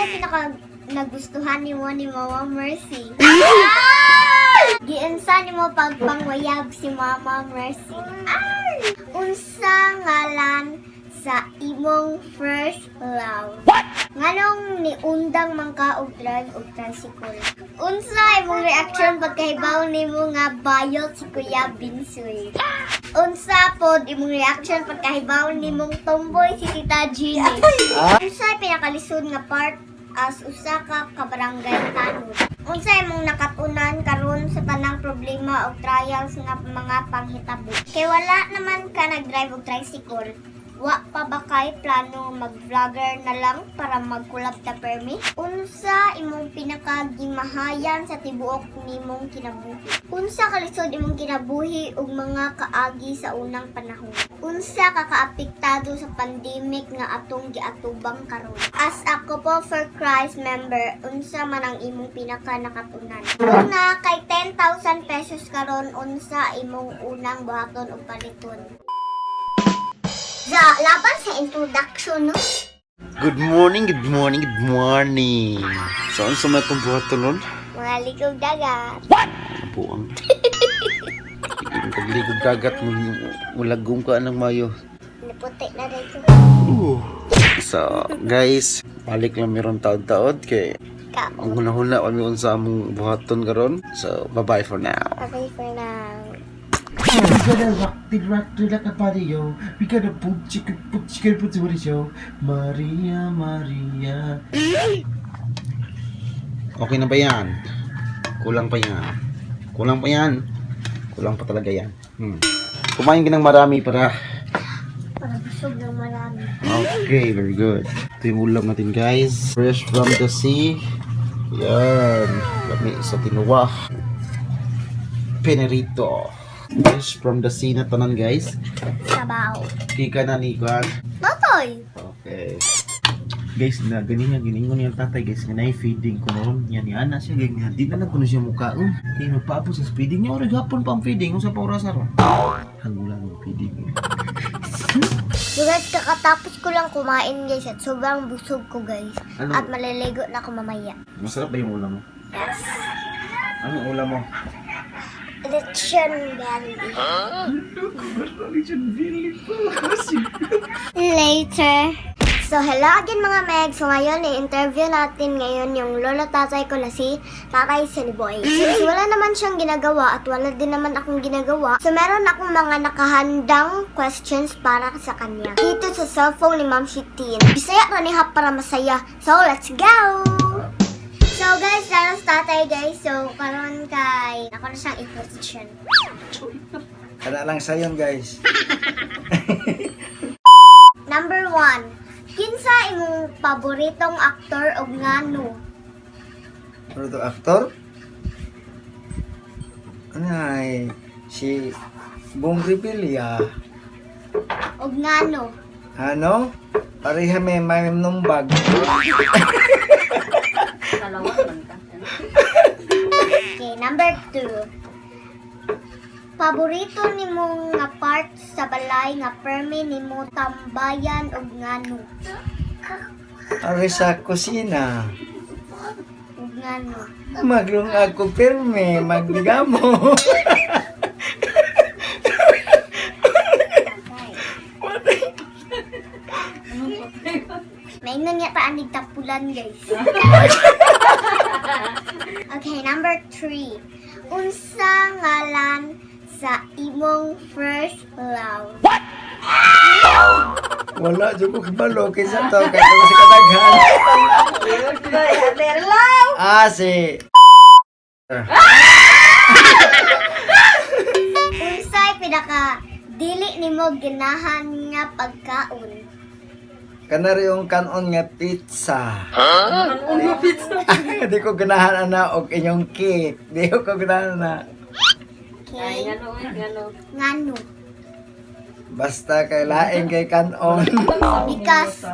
pinaka nagustuhan nimo ni Mama Mercy? Giunsa nimo pagpangwayab si Mama Mercy? Unsa ngalan sa imong first love? Nganong niundang man ka og drive og tricycle? Unsa imong reaction pagkahibaw nimo nga bayot si Kuya Binsoy? Unsa pod imong reaction pagkahibaw nimong tomboy si Tita Jeannie? Unsa pinakalisod nga part as usa ka kabarangay tanod? Unsa imong nakatunan karon sa tanang problema o trials nga mga panghitabo? Kay wala naman ka nag-drive og tricycle. Wa pa ba kay plano mag-vlogger na lang para mag-collab ta permi? Unsa imong pinakagimahayan sa tibuok nimong kinabuhi? Unsa kalisod imong kinabuhi ug mga kaagi sa unang panahon? Unsa ka kaapektado sa pandemic nga atong giatubang karon? As a Couple for Christ member, unsa man ang imong pinaka nakatunan? Una kay 10,000 pesos karon, unsa imong unang buhaton og paliton? Laban sa introduction, no? Good morning, good morning, good morning. Saan sa may itong buhaton nun? Mga ligog dagat. Buang. Yung pagligog dagat, mulagong ka ng mayo. Naputi na dito. So, guys, balik lang meron taon-taon kay ang huna-huna kami sa among buhaton karon. So, bye-bye for now. Okay for now. We gotta rock the like a patio. We gotta put chicken put the show. Maria, Maria. Okay na ba yan? Kulang pa yan. Kulang pa yan. Kulang pa talaga yan. Kumain ka ng marami para... Para busog ng marami. Okay, very good. Ito yung ulam natin, guys. Fresh from the sea. Yan. Lami sa tinuwa. Penerito. Fresh from the sea na tanan, guys. Sabaw. Kika na ni Kwan. Totoy! Okay. Guys, na ganingan yung tatay guys, nga na-feeding ko noon. Yan yan na siya ganyan. Di na nagkuno siya mukha. Kaya nagpapos sa feeding niya. Orig hapon pa ang feeding. Kung sa pauras araw. Hangulan ang feeding. So guys, kakatapos ko lang kumain guys at sobrang busog ko guys. Ano? At maliligo na ako mamaya. Masarap ba yung ulam mo? Yes. Anong ulam mo? Lechon belly. Later. So hello again mga meg. So ngayon i-interview natin ngayon yung lolo tatay ko na si Tatay Seniboy. Since wala naman siyang ginagawa at wala din naman akong ginagawa, so meron akong mga nakahandang questions para sa kanya. Dito sa cellphone ni Ma'am Shitin. Bisaya ra ni hap para masaya. So let's go! So guys, lalo sa tatay guys. So karon kay ako na siyang i-question. Kana lang sayon guys. Number 1. Kinsa imong paboritong aktor og ngano? Ano to aktor? Ano ay si Bong Revilla. Og ngano? Ano? Pareha may numbag. Okay, number 2. Paborito nimo nga part sa balay nga permi nimo tambayan og ngano? Ari sa kusina. Og ngano? Maglung ako pirme, magbigamo. Maingon niya ta anig tapulan guys. Okay, number 3. Unsa ngalan sa imong first love? Wala jud ko kabalo kaysa to kay si kadaghan. Si Unsay pinaka dili nimo ganahan nga pagkaon? kanari yung kanon nga pizza. Ano pizza? Di ko ganahan na og inyong cake. Di ko ganahan na. Okay. Ngano? Basta kay laing kay kanon. Because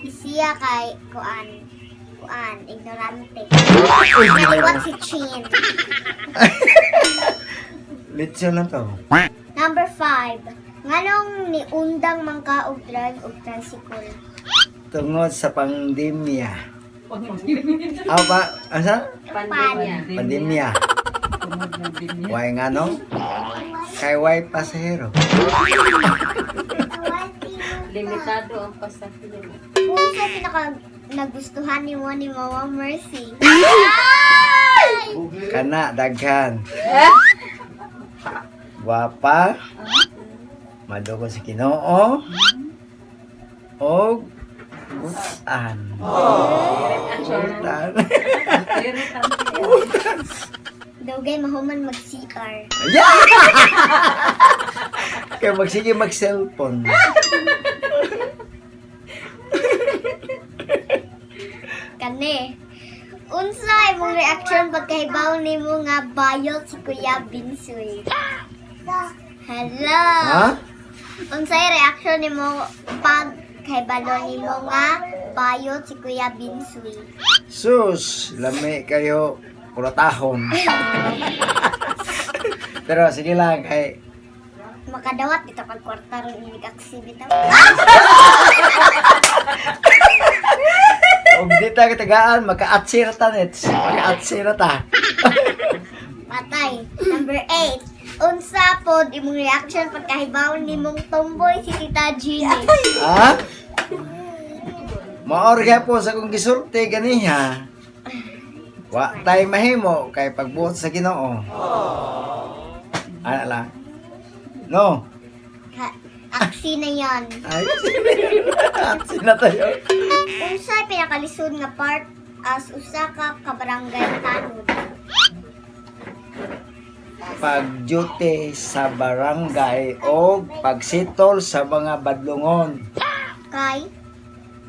siya kay kuan ignorante. What's si Chin? Lechon lang to. Number 5. Nganong niundang man ka og drive og tricycle? Tungod sa pandemya. Aw pa, asa? Pandemya. Pandemya. Way nga no? Kay way pasahero. Limitado ang pasahero. Kung sa pinaka nagustuhan ni Mama Mercy. Kana daghan. Guwapa. Madugo si Ginoo. Og butan. Butan. Dugay mahuman mag-CR. Yeah! Kaya magsige mag-cellphone. Kani. Unsa imong reaction pagkahibaw nimo nga bayot si Kuya Binsoy? Hello. Ha? Unsay reaction nimo pag kahibalo nimo nga bayot si Kuya Binsoy? Sus, lami kayo kuratahon. Pero sige lang kay Makadawat dito pag kwarta ron inig aksibita. og di ta katagaan maka-atsira ta nets. Maka-atsira ta. Patay. Number 8. Unsa pod imong reaction pagkahibaw nimong tomboy si Tita Jeannie? Ha? Maorga po sa kong gisulti ganiha. Wa tay mahimo kay pagbuot sa Ginoo. Ana lang. No. Aksi na yan. Ay, sina tayo. Unsa pinakalisod nga part as usa ka kabarangay tanod? Pag-duty sa barangay o pagsitol sa mga badlungon. Kay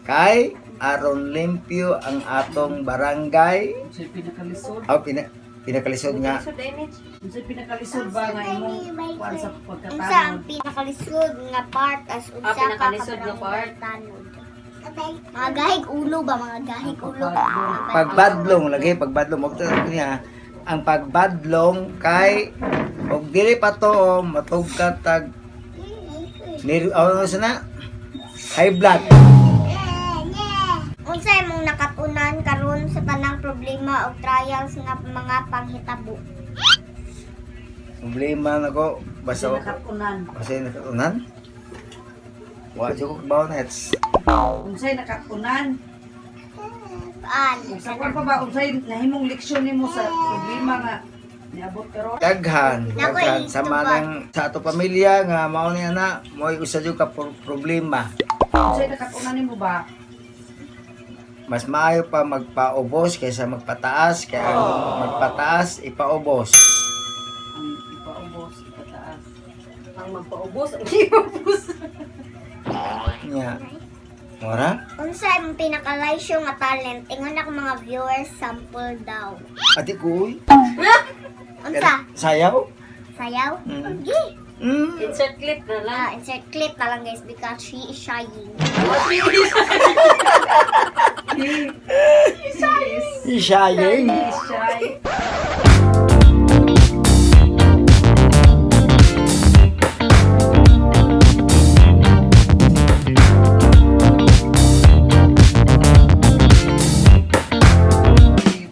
Kay aron limpyo ang atong barangay. Unsay pinakalisod? Pinakalisod nga. Unsay pinakalisod ba nga imong kuan sa unsa ang pagkatanod? pinakalisod nga part as usa ka pinakalisod nga kabarangay part. tanod? Mga gahig ulo ba? Mga gahig ulo. Pagbadlong lagi pagbadlong mo niya ang pagbadlong kay og dili pa to matugkat tag sana high blood. Unsa imong nakatunan karon sa tanang problema o trials nga mga panghitabo? Problema nako basta Nakatunan. nakatunan. Wa jud ko bawo nets. Unsay nakatunan? Paan? Sa kwan pa ba unsay nahimong leksyon nimo sa problema nga niabot karon? Daghan Nakoy, sama tungkol. ng sa ato pamilya nga mao ni ana mo'y usa jud ka problema. Unsay nakatunan nimo ba? Mas maayo pa magpaubos kaysa magpataas kaya ang magpataas ipaubos. Ang ipaubos, ipataas. Ang magpaubos, ang ipaubos. Nya. Ora? Unsa imong pinakalaysyo nga talent? Ingon ako mga viewers sample daw. Ati ko uy. Unsa? Sayaw? Sayaw? Mm. Gi. Insert clip na lang. Insert clip na lang guys because she is shying. Isayeng. Shy.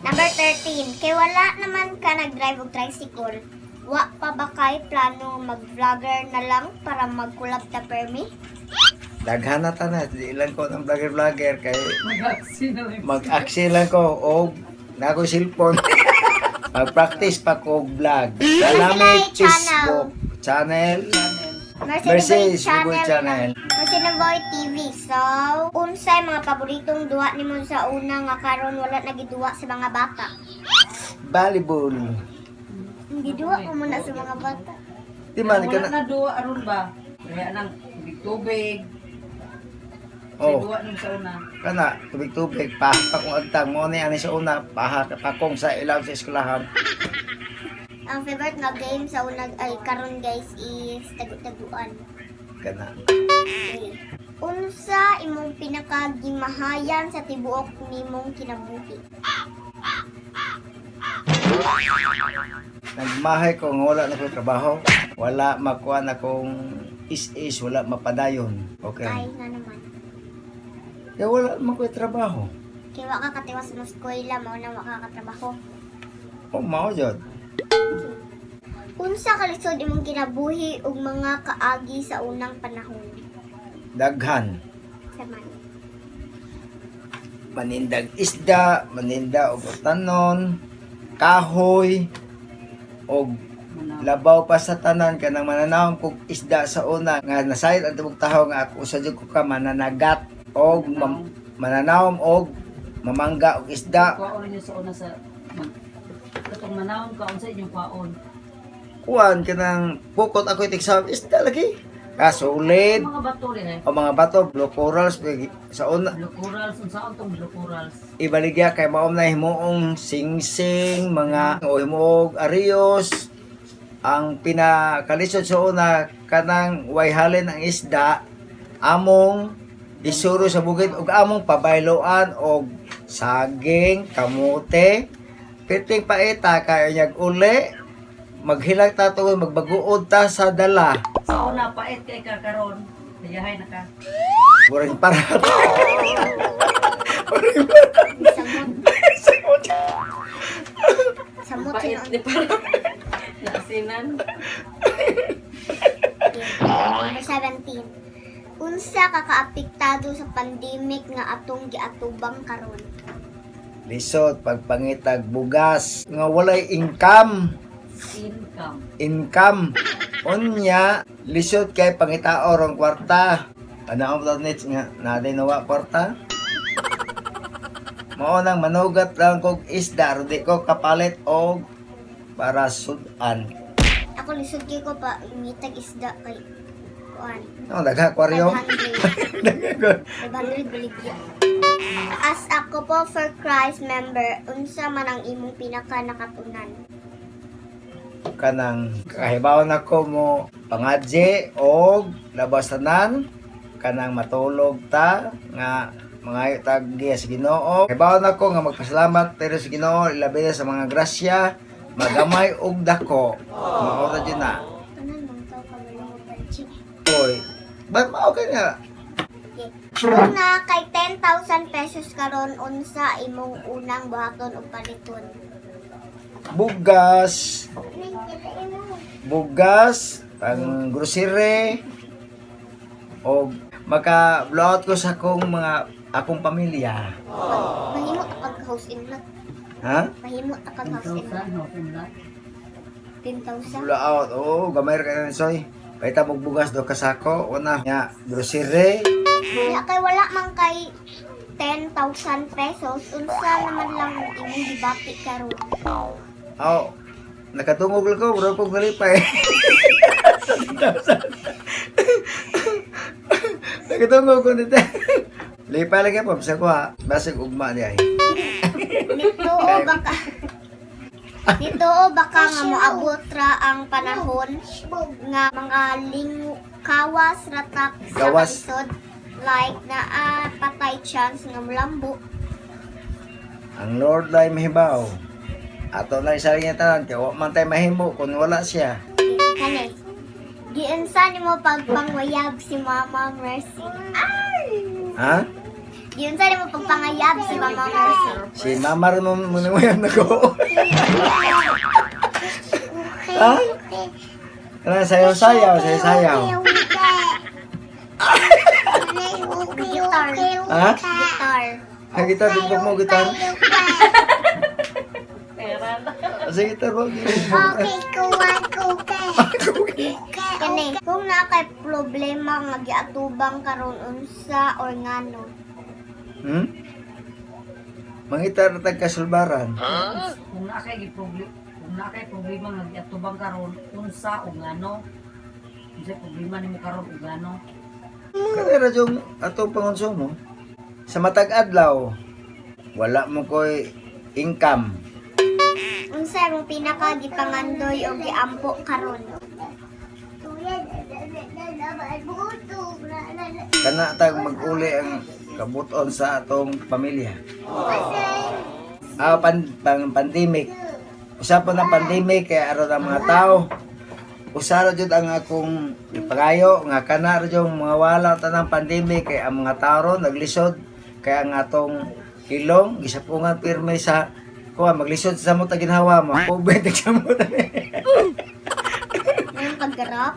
Number 13. Kay wala naman ka nag-drive og tricycle. Wa pa ba kay plano mag-vlogger na lang para mag-collab ta permi? Daghan na tanan, di lang ko ng vlogger kay Mag-aksi na lang. mag-aksi lang ko og nago cellphone. Mag-practice pa ko og vlog. Kanami Facebook channel. Mercy Siboy channel. Mercy Boy TV. So, unsay mga paboritong duwa nimo sa una nga karon wala nagiduwa sa mga bata? Volleyball. Hindi duwa ko muna sa mga bata. Di man ka Wala na. na duwa aron ba? Kaya nang tubig. Oh, Duwa nung sa una. kana tubig-tubig pa kung agtang mo ni ani sa una pa kong sa ilaw sa eskwelahan. Ang favorite nga game sa una ay karon guys is tagu-taguan. Kana. Okay. Unsa imong pinakagimahayan sa tibuok nimong kinabuhi? Nagmahay ko nga wala na ko trabaho. Wala makuha na kong is wala mapadayon. Okay. Ay nga naman. Kaya wala naman ko trabaho. Kaya wa ka katiwas sa eskwela, mao na wa ka katrabaho. O mao jud. Unsa ka lisod imong kinabuhi ug mga kaagi sa unang panahon? Daghan. Saman. Manindag isda, maninda og tanon, kahoy, og labaw pa sa tanan kanang mananawon kog isda sa una nga nasayod ang tibok taho nga ako sa jud ko ka mananagat og mananawom og mamangga og isda. Kwaon niyo sa una sa katong manawon kaon sa inyong kwaon. Kuan kanang pukot ako itig sa isda lagi. Kasulid Mga bato rin eh. o mga bato, blue corals sa una. Blue corals, unsaon tong blue corals? Ibaligya kay maom na himuong singsing, mga o himuog arios. Ang pinakalisod sa una kanang way halin ang isda among isuro sa bukid ug among pabayloan og saging, kamote, piting paita kay nyag uli maghilag ta to magbaguod ta sa dala. Sa una pait kay kakaron. Dayahay na ka. Buring para. Samot. Samot Pait sinon. di para. Naasinan. Number 17. Unsa ka kaapektado sa pandemic nga atong giatubang karon? Lisod pagpangitag bugas nga walay income. Income. Unya lisod kay pangitao rong kwarta. Ano ang nits nga naday nawa kwarta? Mao nang manugat lang kog isda di ko kapalit og para sudan. Ako lisod gyud ko pa imitag isda kay kuan. No, dagha aquarium. 500 baligya. As ako po for Christ member, unsa man ang imong pinaka nakatunan? Kanang kahibaw na ko mo pangadje og labasanan kanang matulog ta nga mga tag sa Ginoo. Kahibaw na ko nga magpasalamat pero sa Ginoo ilabi na sa mga grasya magamay og dako. Maura jud na. Tanan mong taw ka mo panchi. Oy, ba't mao ka nga? Una kay 10,000 pesos karon unsa imong unang buhaton o paliton? Bugas, pang grocery, o maka-blowout ko sa akong pamilya. Mahimo ta kag house in lot. Ha? Mahimo ta kag house in lot. 10,000. Blowout, oo, gamay ra ka soy. Paita mong bugas do kasako, una, nga, grocery, Ya kay wala man kay 10,000 pesos unsa naman lang imong gibati karon? oh, nakatungog lang ko, bro, kong nalipay. Nakatungog ko dito. Lipay lagi po, bisa ko ha, basig ugma niya eh. Dito o baka nga moabot ra ang panahon nga mga kawas ratak sa Gawas. kalisod like na patay chance nga mulambo. Ang Lord ay mahibaw. Ato na isa rin tanan, kaya wa man tayo mahimo kung wala siya. Kani. Giunsa nimo pagpangwayab si Mama Mercy? Ha? Giunsa nimo pagpangayab si Mama Mercy? Si Mama rin mo yan nag-o. Ha? Ano, sayaw-sayaw, sayaw-sayaw. Guitar. Ha? Guitar. Ha, gitar, bubog mo, gitar. Pera na. Sa gitar mo, Kani, kung na kay problema nga giatubang karon unsa or ngano? Mangitar na tagkasulbaran. Kung na kay problema nga giatubang karon unsa o ngano? Unsa problema nimo karon o ngano? Kaya yung atong pangonsumo. Sa matag adlaw, wala mo ko'y income. Unsa imong pinaka gipangandoy o giampo karon? Kana tag mag-uli ang kabuton sa atong pamilya. Pandemic. Usapan ng pandemic kaya aron ang mga tao. Usara jud ang akong ipangayo nga kana ra yung mga wala tanang pandemic kay ang mga tao ron naglisod kaya ang atong kilong, gisapungan pirme sa kuha, maglisod sa mo taginhawa mo. Pobet sa mo Ngayong paggarap.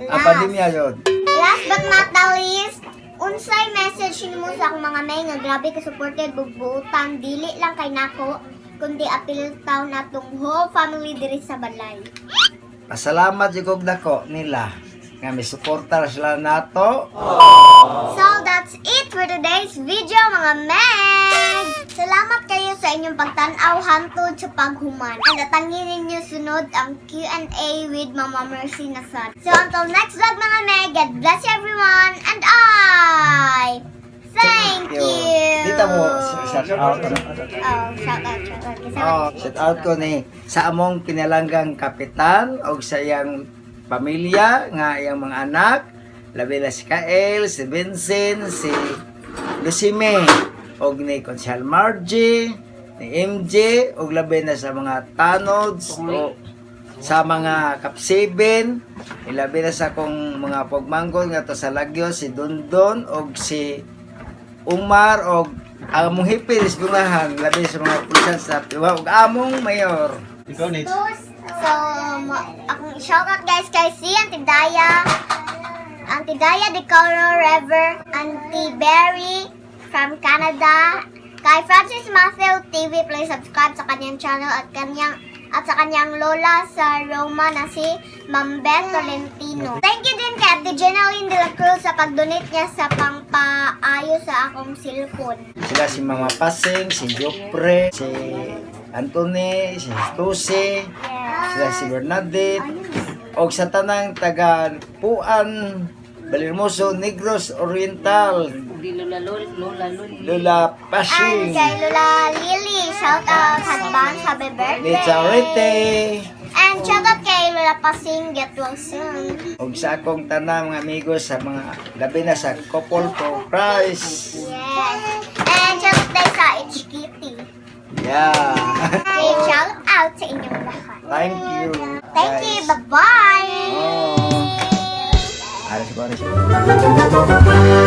Ang pandemya yun. Last but not the least, unsay message nimo sa akong mga may nga grabe ka supported bugbuutan dili lang kay nako kundi apil taw natong whole family diri sa balay. Pasalamat yung kog dako nila nga may suporta sila nato. So that's it for today's video mga meg! Salamat kayo sa inyong pagtanaw hantod sa paghuman. And atangin ninyo sunod ang Q&A with Mama Mercy na sad. So until next vlog mga meg, God bless you everyone and I thank you! Dito mo, shout out. Oh, shout out. Kasi Shout out ko ni sa among pinalanggang kapitan o sa iyang pamilya nga iyang mga anak, labi na si Kael, si Vincent, si Lucime, og ni Conchal Margie, ni MJ, og labi na sa mga tanods o sa mga kapsibin, ilabi na sa akong mga pagmanggol nga to sa Lagyo, si Dondon og si Umar og among hipilis gunahan, labi sa mga pulisan sa Piwa og among mayor. Ikaw, Nate. So, akong shoutout guys kay si Auntie Daya de Coro River, Auntie Berry from Canada, kay Francis Matthew TV, please subscribe sa kanyang channel at sa kanyang lola sa Roma na si Ma'am Beth Tolentino. Thank you din kay Ate Jenaline de la Cruz sa pag-donate niya sa pangpaayos sa akong cellphone. Sila si Mama Pasing, si Jopre, si Anthony, si Tusi, sila si Bernadette, o sa tanang taga Puan, Balirmoso, Negros Oriental, Di Lola. Lula And Pasing, kay Lola Lily, shout out advance, happy birthday. Lizarete, And shout out kay Lola Pasing, get well soon. o sa akong tanang mga amigos sa mga labi na sa Couple for Christ. Yes. And shout out tayo sa HKT. Yeah. Okay, shout out sa inyong lahat. Thank you. Thank you, bye-bye! Oh. Aras ko, aras ko.